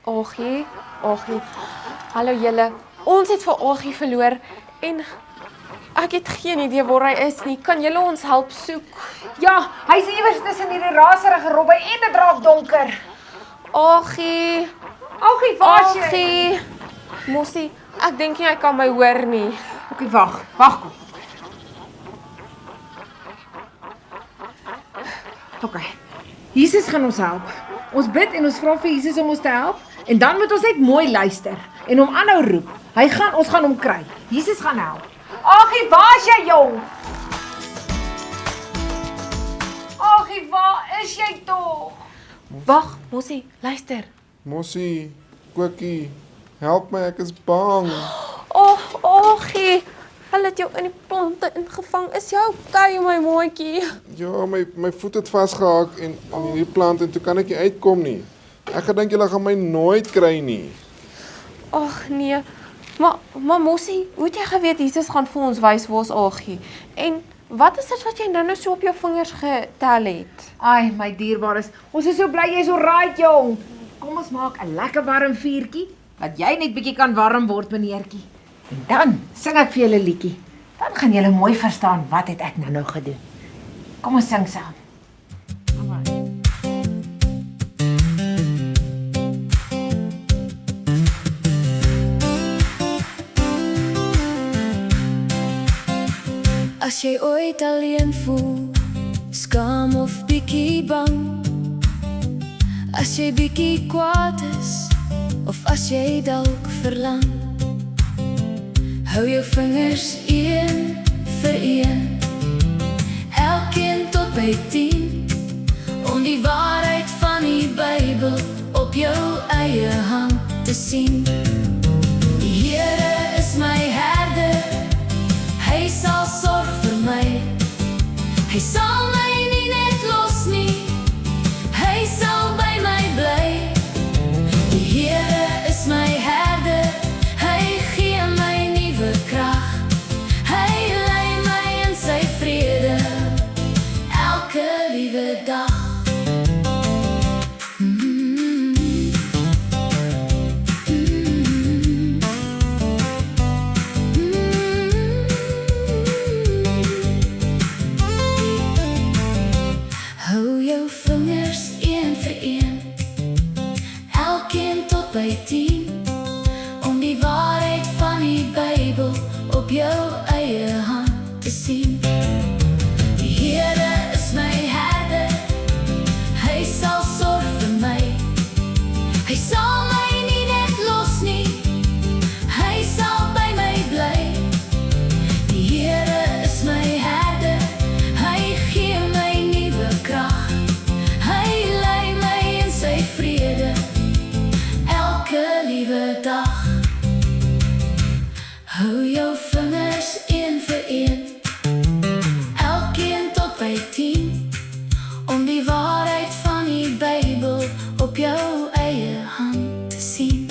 Aggie, Aggie. Hallo julle. Ons het vir Aggie verloor en ek het geen idee waar hy is nie. Kan julle ons help soek? Ja, hy's iewers tussen hierdie raserige robbe en dit raak donker. Aggie, Aggie, waar's jy? Aggie. Mossie, ek dink nie hy kan my hoor nie. Okay, wag kom. Okay. Jesus gaan ons help. Ons bid en ons vra vir Jesus om ons te help en dan moet ons net mooi luister en hom aanhou roep. Ons gaan hom kry. Jesus gaan help. Aggie, waar's jy jong? Aggie, waar is jy tog? Wag, Mossie, luister. Mossie, Kokkie, help my, ek is bang. Aggie. Hulle het jou in die plante ingevang. Is jy okay, my maatjie? Ja, my voet het vasgehaak en in hierdie plant en toe kan ek nie uitkom nie. Ek gedink julle gaan my nooit kry nie. Ag nee. Maar Mossie, hoe het jy geweet Jesus gaan vir ons wys waar ons Aggie? En wat is dit wat jy nou so op jou vingers getel het? Ai, my dierbares, ons is so bly jy's alright, jong. Kom ons maak 'n lekker warm vuurtjie, dat jy net bietjie kan warm word, meneertjie. En dan sing ek vir julle 'n liedjie. Dan gaan julle mooi verstaan wat het ek nou gedoen. Kom ons sing saam. As jy ooit alleen voel, skaam of bietjie bang, as jy bietjie kwaad is, of as jy dalk verlang, hou jou vingers een vir een, elkeen tot by 10, om die waarheid van die Bybel op jou eie hand te sien. Die Here is my herder, hy sal sorg vir my, hy sal my nie net los nie, hy sal by my bly. Die Here is my herder, hy gee my nuwe krag, hy lei my in sy vrede, elke liewe dag. Hou jou vingers een vir een, elkeen tot by 10, om die waarheid van die Bybel op jou eie hand te sien. Die Here is my herder, hy sal sorg vir my, hy sal my nie net los nie, hy sal by my bly. Die Here is my herder, hy gee my nuwe krag, hy lei my in sy vrede, elke liewe dag. Hou jou vingers een vir een, elkeen tot by 10, om die waarheid van die Bybel op jou eie hand te sien.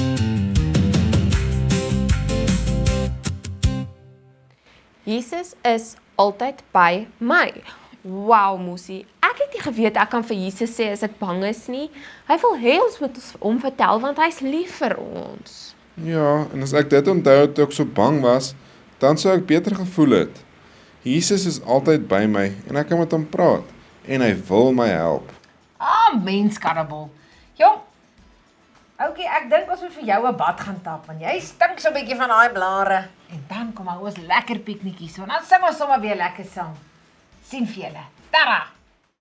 Jesus is altyd by my. Wow, Mossie. Ek het nie geweet ek kan vir Jesus sê as ek bang is nie. Hy wil hê ons moet hom vertel want hy's lief vir ons. Ja, en as ek dit onthou toe ek so bang was, dan sou ek beter gevoel het. Jesus is altyd by my en ek kan met hom praat en hy wil my help. Mens karabol. Jong, okay, ek dink ons moet vir jou 'n bad gaan tap, want jy stink so 'n bietjie van daai blare. En dan kom ons lekker piknietjies, want dan sing ons sommer weer lekker saam. Sien vir julle. Tara!